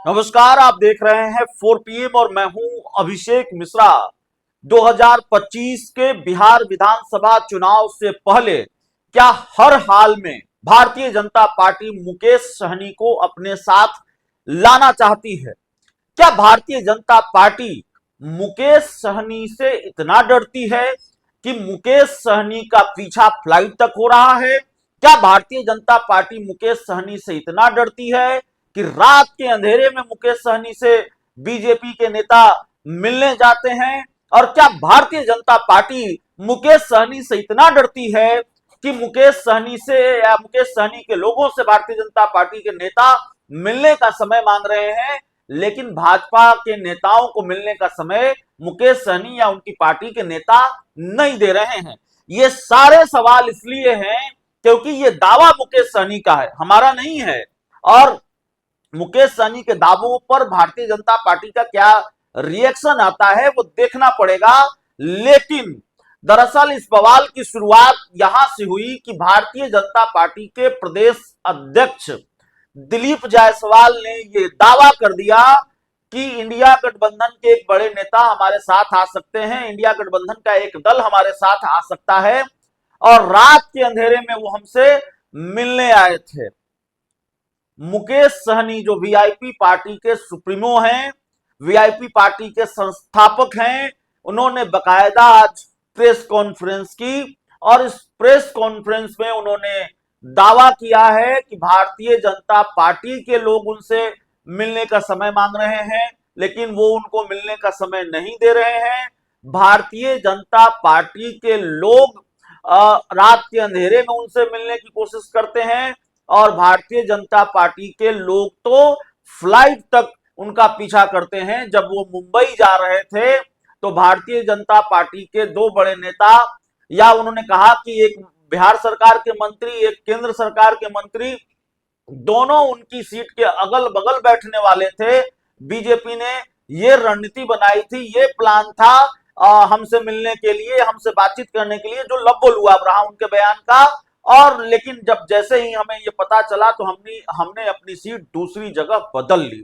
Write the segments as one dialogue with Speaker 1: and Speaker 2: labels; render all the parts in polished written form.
Speaker 1: नमस्कार, आप देख रहे हैं 4 PM और मैं हूं अभिषेक मिश्रा। 2025 के बिहार विधानसभा चुनाव से पहले क्या हर हाल में भारतीय जनता पार्टी मुकेश सहनी को अपने साथ लाना चाहती है? क्या भारतीय जनता पार्टी मुकेश सहनी से इतना डरती है कि मुकेश सहनी का पीछा फ्लाइट तक हो रहा है? क्या भारतीय जनता पार्टी मुकेश सहनी से इतना डरती है कि रात के अंधेरे में मुकेश सहनी से बीजेपी के नेता मिलने जाते हैं? और क्या भारतीय जनता पार्टी मुकेश सहनी से इतना डरती है कि मुकेश सहनी से या मुकेश सहनी के लोगों से भारतीय जनता पार्टी के नेता मिलने का समय मांग रहे हैं, लेकिन भाजपा के नेताओं को मिलने का समय मुकेश सहनी या उनकी पार्टी के नेता नहीं दे रहे हैं? ये सारे सवाल इसलिए हैं क्योंकि ये दावा मुकेश सहनी का है, हमारा नहीं है। और मुकेश सहनी के दावों पर भारतीय जनता पार्टी का क्या रिएक्शन आता है वो देखना पड़ेगा। लेकिन दरअसल इस बवाल की शुरुआत यहां से हुई कि भारतीय जनता पार्टी के प्रदेश अध्यक्ष दिलीप जायसवाल ने ये दावा कर दिया कि इंडिया गठबंधन के एक बड़े नेता हमारे साथ आ सकते हैं, इंडिया गठबंधन का एक दल हमारे साथ आ सकता है, और रात के अंधेरे में वो हमसे मिलने आए थे। मुकेश सहनी जो वीआईपी पार्टी के सुप्रीमो हैं, वीआईपी पार्टी के संस्थापक हैं, उन्होंने बकायदा आज प्रेस कॉन्फ्रेंस की और इस प्रेस कॉन्फ्रेंस में उन्होंने दावा किया है कि भारतीय जनता पार्टी के लोग उनसे मिलने का समय मांग रहे हैं, लेकिन वो उनको मिलने का समय नहीं दे रहे हैं। भारतीय जनता पार्टी के लोग रात के अंधेरे में उनसे मिलने की कोशिश करते हैं और भारतीय जनता पार्टी के लोग तो फ्लाइट तक उनका पीछा करते हैं। जब वो मुंबई जा रहे थे तो भारतीय जनता पार्टी के दो बड़े नेता, या उन्होंने कहा कि एक बिहार सरकार के मंत्री, एक केंद्र सरकार के मंत्री, दोनों उनकी सीट के अगल बगल बैठने वाले थे। बीजेपी ने ये रणनीति बनाई थी, ये प्लान था हमसे मिलने के लिए, हमसे बातचीत करने के लिए, जो लब्बो लुआब रहा उनके बयान का। और लेकिन जब जैसे ही हमें ये पता चला तो हमने अपनी सीट दूसरी जगह बदल ली।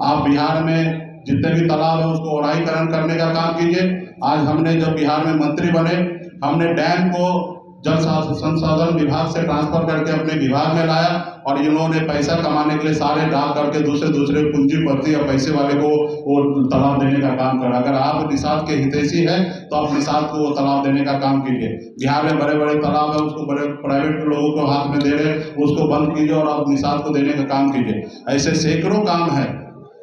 Speaker 2: आप बिहार में जितने भी तालाब है उसको ओराईकरण करने का काम कीजिए। आज हमने जब बिहार में मंत्री बने, हमने डैम को जल संसाधन विभाग से ट्रांसफर करके अपने विभाग में लाया, और इन्होंने पैसा कमाने के लिए सारे डाल करके दूसरे पूंजीपति या पैसे वाले को वो तालाब देने का काम करा। अगर आप निषाद के हितैषी है तो आप निषाद को वो तालाब देने का काम कीजिए। बिहार में बड़े बड़े तालाब है उसको बड़े प्राइवेट लोगों को हाथ में दे रहे, उसको बंद कीजिए और आप निषाद को देने का काम कीजिए। ऐसे सैकड़ों काम है।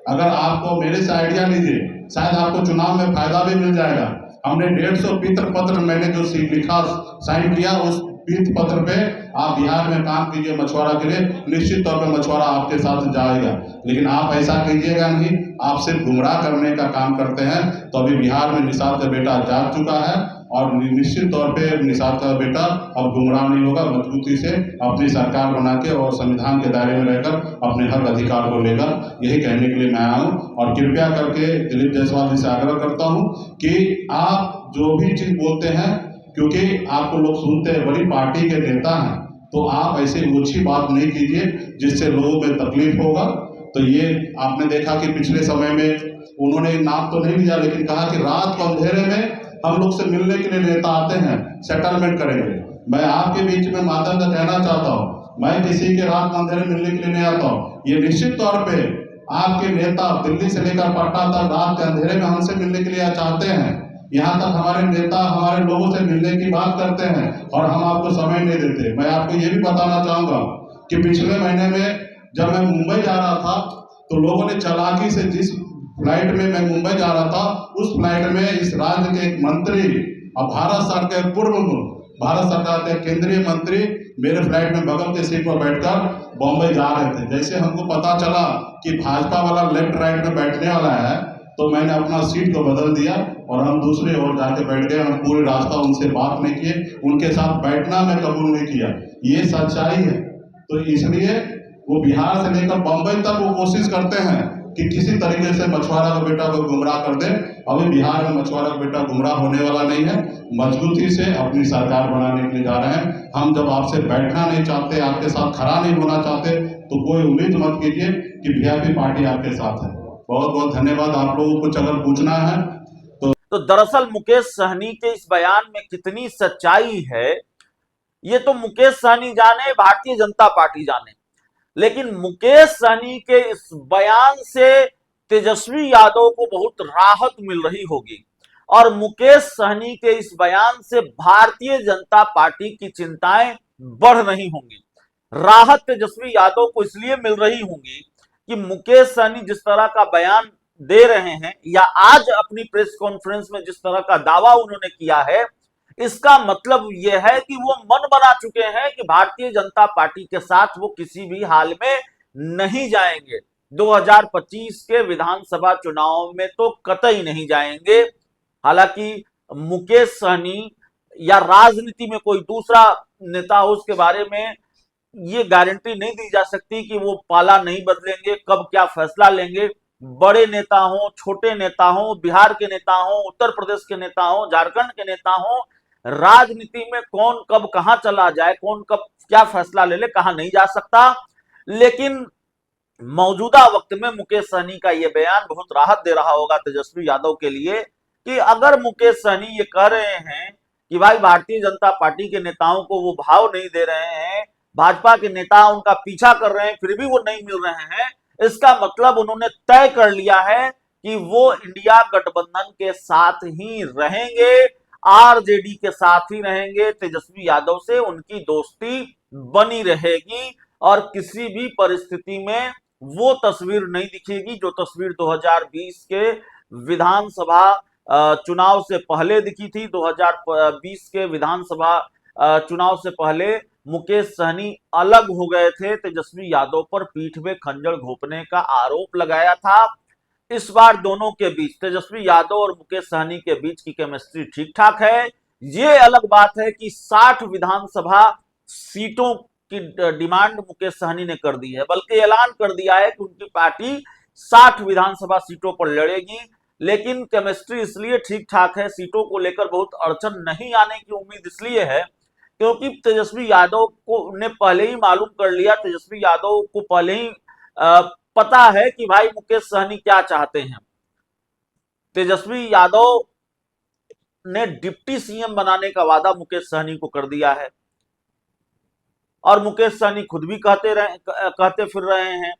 Speaker 2: अगर आपको मेरे से आइडिया लीजिए, शायद आपको चुनाव में फायदा भी मिल जाएगा। हमने 150 पीत्र पत्र, मैंने जो लिखा साइन किया, उस पीत्र पत्र पे आप बिहार में काम कीजिए मछुआरा के लिए, निश्चित तौर पे मछुआरा आपके साथ जाएगा। लेकिन आप ऐसा कीजिएगा नहीं, आप सिर्फ गुमराह करने का काम करते हैं। तो अभी बिहार में निषाद का बेटा जा चुका है और निश्चित तौर पे निषाद का बेटा अब गुमराह नहीं होगा, मजबूती से अपनी सरकार बना के और संविधान के दायरे में रहकर अपने हक अधिकार को लेकर, यही कहने के लिए मैं आया हूँ। और कृपया करके दिलीप जायसवाल जी से आग्रह करता हूँ कि आप जो भी चीज बोलते हैं, क्योंकि आपको लोग सुनते हैं, बड़ी पार्टी के नेता हैं, तो आप ऐसे ऊंची बात नहीं कीजिए जिससे लोगों में तकलीफ होगा। तो ये आपने देखा कि पिछले समय में उन्होंने नाम तो नहीं लिया, लेकिन कहा कि रात को अंधेरे में हम लोग से मिलने के लिए नेता आते हैं, सेटलमेंट करेंगे। मैं आपके बीच में माध्यम से कहना चाहता हूँ, मैं किसी के रात अंधेरे मिलने के लिए नहीं आता हूँ। ये निश्चित तौर पे आपके नेता दिल्ली से लेकर पटना तक रात के अंधेरे में हमसे मिलने के लिए चाहते हैं। यहाँ तक हमारे नेता हमारे लोगों से मिलने की बात करते हैं और हम आपको समय नहीं देते। मैं आपको ये भी बताना चाहूंगा कि पिछले महीने में जब मैं मुंबई जा रहा था तो लोगों ने चालाकी से, जिस फ्लाइट में मैं मुंबई जा रहा था, उस फ्लाइट में इस राज्य के एक मंत्री और भारत सरकार के पूर्व भारत सरकार के केंद्रीय मंत्री मेरे फ्लाइट में बगल के सीट पर बैठकर बॉम्बे जा रहे थे। जैसे हमको पता चला कि भाजपा वाला लेफ्ट राइट में बैठने वाला है, तो मैंने अपना सीट को बदल दिया और हम दूसरे ओर जाके बैठ गए। हम पूरे रास्ता उनसे बात नहीं किए, उनके साथ बैठना मैं कबूल नहीं किया। ये सच्चाई है। तो इसलिए वो बिहार से लेकर बम्बई तक वो कोशिश करते हैं कि किसी तरीके से मछुआरा का बेटा को गुमराह कर दे। अभी बिहार में मछुआरा का बेटा गुमराह होने वाला नहीं है। मजबूती से अपनी सरकार बनाने के लिए जा रहे हैं। हम जब आपसे बैठना नहीं चाहते, आपके साथ खड़ा नहीं होना चाहते, तो कोई उम्मीद मत कीजिए कि वीआईपी पार्टी आपके साथ है। बहुत बहुत धन्यवाद। आप लोगों को कुछ अगर पूछना है
Speaker 1: तो दरअसल मुकेश सहनी के इस बयान में कितनी सच्चाई है ये तो मुकेश सहनी जाने, भारतीय जनता पार्टी जाने, लेकिन मुकेश सहनी के इस बयान से तेजस्वी यादव को बहुत राहत मिल रही होगी और मुकेश सहनी के इस बयान से भारतीय जनता पार्टी की चिंताएं बढ़ रही होंगी। राहत तेजस्वी यादव को इसलिए मिल रही होंगी कि मुकेश सहनी जिस तरह का बयान दे रहे हैं या आज अपनी प्रेस कॉन्फ्रेंस में जिस तरह का दावा उन्होंने किया है, इसका मतलब यह है कि वो मन बना चुके हैं कि भारतीय जनता पार्टी के साथ वो किसी भी हाल में नहीं जाएंगे। 2025 के विधानसभा चुनाव में तो कतई नहीं जाएंगे। हालांकि मुकेश सहनी या राजनीति में कोई दूसरा नेता हो उसके बारे में ये गारंटी नहीं दी जा सकती कि वो पाला नहीं बदलेंगे, कब क्या फैसला लेंगे। बड़े नेता हो, छोटे नेता हो, बिहार के नेता हो, उत्तर प्रदेश के नेता हो, झारखंड के नेता हो, राजनीति में कौन कब कहां चला जाए, कौन कब क्या फैसला ले ले, कहा नहीं जा सकता। लेकिन मौजूदा वक्त में मुकेश सहनी का यह बयान बहुत राहत दे रहा होगा तेजस्वी यादव के लिए कि अगर मुकेश सहनी ये कह रहे हैं कि भाई भारतीय जनता पार्टी के नेताओं को वो भाव नहीं दे रहे हैं, भाजपा के नेता उनका पीछा कर रहे हैं फिर भी वो नहीं मिल रहे हैं, इसका मतलब उन्होंने तय कर लिया है कि वो इंडिया गठबंधन के साथ ही रहेंगे, आरजेडी के साथ ही रहेंगे, तेजस्वी यादव से उनकी दोस्ती बनी रहेगी और किसी भी परिस्थिति में वो तस्वीर नहीं दिखेगी जो तस्वीर 2020 के विधानसभा चुनाव से पहले दिखी थी। 2020 के विधानसभा चुनाव से पहले मुकेश सहनी अलग हो गए थे, तेजस्वी यादव पर पीठ में खंजर घोंपने का आरोप लगाया था। इस बार दोनों के बीच, तेजस्वी यादव और मुकेश सहनी के बीच की केमिस्ट्री ठीक ठाक है। ये अलग बात है कि 60 विधानसभा सीटों की डिमांड मुकेश सहनी ने कर दी है, बल्कि ऐलान कर दिया है कि उनकी पार्टी 60 विधानसभा सीटों पर लड़ेगी। लेकिन केमिस्ट्री इसलिए ठीक ठाक है, सीटों को लेकर बहुत अड़चन नहीं आने की उम्मीद इसलिए है क्योंकि तेजस्वी यादव को ने पहले ही मालूम कर लिया, तेजस्वी यादव को पहले ही पता है कि भाई मुकेश सहनी क्या चाहते हैं। तेजस्वी यादव ने डिप्टी सीएम बनाने का वादा मुकेश सहनी को कर दिया है और मुकेश सहनी खुद भी कहते फिर रहे हैं,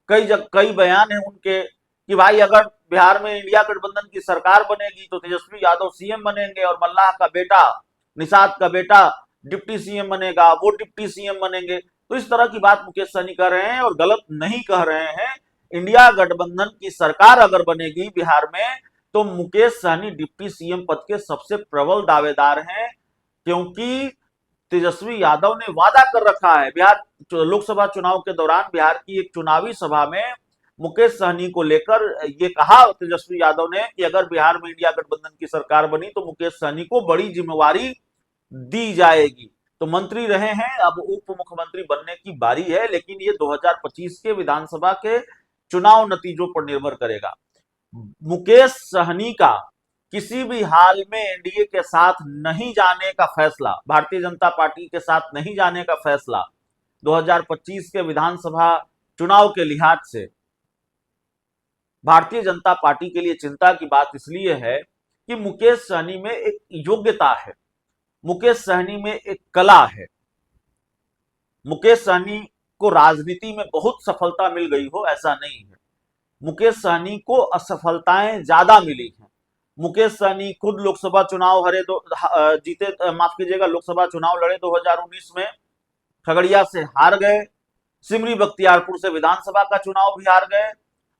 Speaker 1: कई बयान हैं उनके कि भाई अगर बिहार में इंडिया गठबंधन की सरकार बनेगी तो तेजस्वी यादव सीएम बनेंगे और मल्लाह का बेटा, निषाद का बेटा डिप्टी सीएम बनेगा, वो डिप्टी सीएम बनेंगे। तो इस तरह की बात मुकेश सहनी कह रहे हैं और गलत नहीं कह रहे हैं। इंडिया गठबंधन की सरकार अगर बनेगी बिहार में तो मुकेश सहनी डिप्टी सीएम पद के सबसे प्रबल दावेदार हैं, क्योंकि तेजस्वी यादव ने वादा कर रखा है। बिहार लोकसभा चुनाव के दौरान बिहार की एक चुनावी सभा में मुकेश सहनी को लेकर ये कहा तेजस्वी यादव ने कि अगर बिहार में इंडिया गठबंधन की सरकार बनी तो मुकेश सहनी को बड़ी जिम्मेवारी दी जाएगी। तो मंत्री रहे हैं, अब उप मुख्यमंत्री बनने की बारी है, लेकिन ये 2025 के विधानसभा के चुनाव नतीजों पर निर्भर करेगा। मुकेश सहनी का किसी भी हाल में एनडीए के साथ नहीं जाने का फैसला, भारतीय जनता पार्टी के साथ नहीं जाने का फैसला 2025 के विधानसभा चुनाव के लिहाज से भारतीय जनता पार्टी के लिए चिंता की बात इसलिए है कि मुकेश सहनी में एक योग्यता है, मुकेश सहनी में एक कला है। मुकेश सहनी को राजनीति में बहुत सफलता मिल गई हो ऐसा नहीं है, मुकेश सहनी को असफलताएं ज्यादा मिली हैं। मुकेश सहनी खुद लोकसभा चुनाव लोकसभा चुनाव लड़े 2019 में, खगड़िया से हार गए, सिमरी बख्तियारपुर से विधानसभा का चुनाव भी हार गए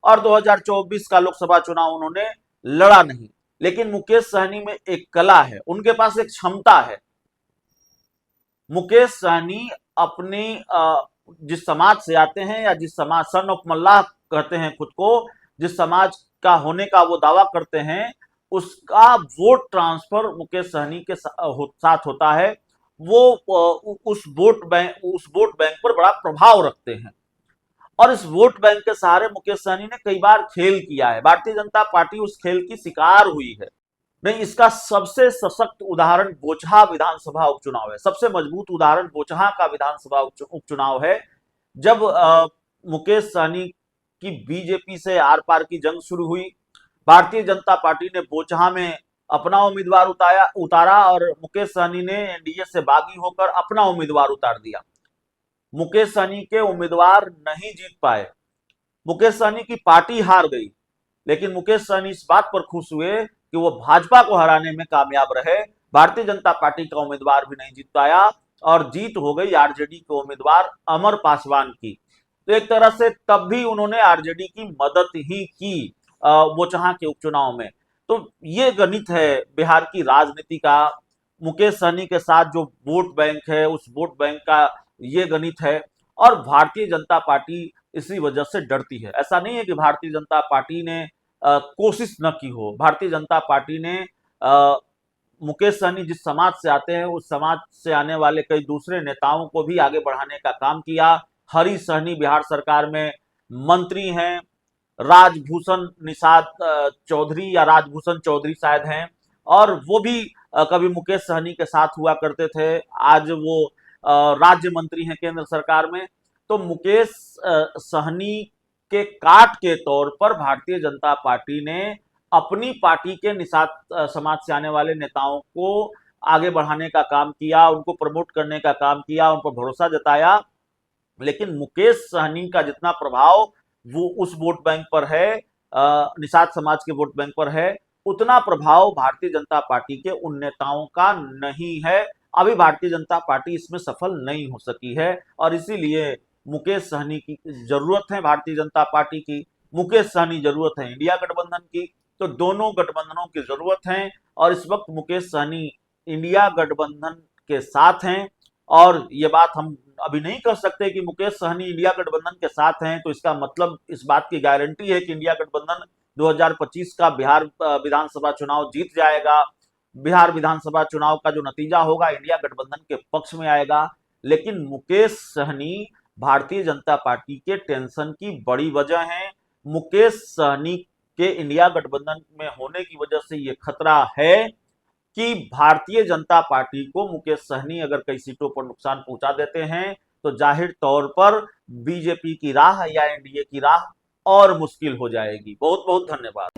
Speaker 1: और 2024 का लोकसभा चुनाव उन्होंने लड़ा नहीं। लेकिन मुकेश सहनी में एक कला है, उनके पास एक क्षमता है। मुकेश सहनी अपने जिस समाज से आते हैं या जिस समाज, सन ऑफ मल्लाह कहते हैं खुद को, जिस समाज का होने का वो दावा करते हैं, उसका वोट ट्रांसफर मुकेश सहनी के साथ होता है। वो उस वोट बैंक पर बड़ा प्रभाव रखते हैं और इस वोट बैंक के सहारे मुकेश सहनी ने कई बार खेल किया है। भारतीय जनता पार्टी उस खेल की शिकार हुई है। नहीं, इसका सबसे सशक्त उदाहरण बोचहा विधानसभा उपचुनाव है, सबसे मजबूत उदाहरण बोचहा का विधानसभा उपचुनाव है। जब मुकेश सहनी कि बीजेपी से आर पार की जंग शुरू हुई। भारतीय जनता पार्टी ने बोचहा में अपना उम्मीदवार उतारा और मुकेश सहनी ने एनडीए से बागी होकर अपना उम्मीदवार उतार दिया। मुकेश सहनी के उम्मीदवार नहीं जीत पाए, मुकेश सहनी की पार्टी हार गई, लेकिन मुकेश सहनी इस बात पर खुश हुए कि वो भाजपा को हराने में कामयाब रहे। भारतीय जनता पार्टी का उम्मीदवार भी नहीं जीत पाया और जीत हो गई आरजेडी के उम्मीदवार अमर पासवान की। तो एक तरह से तब भी उन्होंने आरजेडी की मदद ही की बोचहा के उपचुनाव में। तो ये गणित है बिहार की राजनीति का। मुकेश सहनी के साथ जो वोट बैंक है, उस वोट बैंक का ये गणित है और भारतीय जनता पार्टी इसी वजह से डरती है। ऐसा नहीं है कि भारतीय जनता पार्टी ने कोशिश न की हो। भारतीय जनता पार्टी ने मुकेश सहनी जिस समाज से आते हैं उस समाज से आने वाले कई दूसरे नेताओं को भी आगे बढ़ाने का काम किया। हरी सहनी बिहार सरकार में मंत्री हैं, राजभूषण निषाद चौधरी या राजभूषण चौधरी शायद हैं, और वो भी कभी मुकेश सहनी के साथ हुआ करते थे। आज वो राज्य मंत्री हैं केंद्र सरकार में। तो मुकेश सहनी के काट के तौर पर भारतीय जनता पार्टी ने अपनी पार्टी के निषाद समाज से आने वाले नेताओं को आगे बढ़ाने का काम किया, उनको प्रमोट करने का काम किया, उन पर भरोसा जताया। लेकिन मुकेश सहनी का जितना प्रभाव वो उस वोट बैंक पर है, निषाद समाज के वोट बैंक पर है, उतना प्रभाव भारतीय जनता पार्टी के उन नेताओं का नहीं है। अभी भारतीय जनता पार्टी इसमें सफल नहीं हो सकी है और इसीलिए मुकेश सहनी की जरूरत है भारतीय जनता पार्टी की, मुकेश सहनी जरूरत है इंडिया गठबंधन की। तो दोनों गठबंधनों की जरूरत है और इस वक्त मुकेश सहनी इंडिया गठबंधन के साथ हैं। और ये बात हम अभी नहीं कह सकते कि मुकेश सहनी इंडिया गठबंधन के साथ हैं तो इसका मतलब इस बात की गारंटी है कि इंडिया गठबंधन 2025 का बिहार विधानसभा चुनाव जीत जाएगा। बिहार विधानसभा चुनाव का जो नतीजा होगा इंडिया गठबंधन के पक्ष में आएगा। लेकिन मुकेश सहनी भारतीय जनता पार्टी के टेंशन की बड़ी वजह है। मुकेश सहनी के इंडिया गठबंधन में होने की वजह से ये खतरा है कि भारतीय जनता पार्टी को मुकेश सहनी अगर कई सीटों पर नुकसान पहुंचा देते हैं तो जाहिर तौर पर बीजेपी की राह या एनडीए की राह और मुश्किल हो जाएगी। बहुत बहुत धन्यवाद।